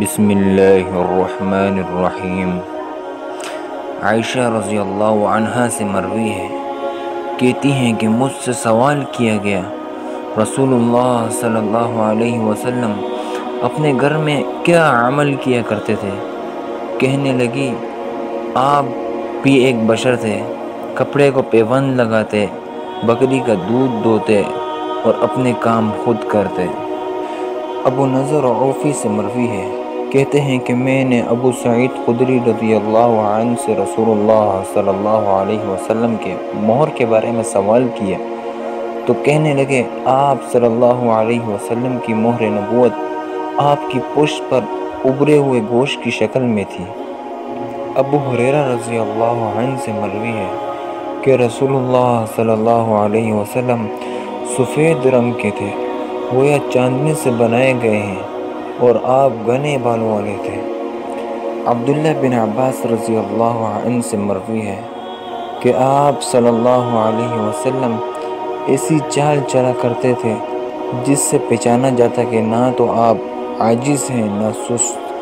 بسم اللہ الرحمن الرحیم۔ عائشہ رضی اللہ عنہا سے مروی ہے، کہتی ہیں کہ مجھ سے سوال کیا گیا، رسول اللہ صلی اللہ علیہ وسلم اپنے گھر میں کیا عمل کیا کرتے تھے؟ کہنے لگی، آپ بھی ایک بشر تھے، کپڑے کو پیوند لگاتے، بکری کا دودھ دوتے اور اپنے کام خود کرتے۔ ابو نضر عوفی سے مروی ہے، کہتے ہیں کہ میں نے ابو سعید خدری رضی اللہ عنہ سے رسول اللہ صلی اللہ علیہ وسلم کے مہر کے بارے میں سوال کیا تو کہنے لگے، آپ صلی اللہ علیہ وسلم کی مہر نبوت آپ کی پشت پر ابھرے ہوئے گوشت کی شکل میں تھی۔ ابو ہریرہ رضی اللہ عنہ سے مروی ہے کہ رسول اللہ صلی اللہ علیہ وسلم سفید رنگ کے تھے، گویا چاندنی سے بنائے گئے ہیں، اور آپ گھنے بالوں والے تھے۔ عبداللہ بن عباس رضی اللہ عنہ سے مروی ہے کہ آپ صلی اللہ علیہ وسلم ایسی چال چلا کرتے تھے جس سے پہچانا جاتا کہ نہ تو آپ عاجز ہیں نہ سست۔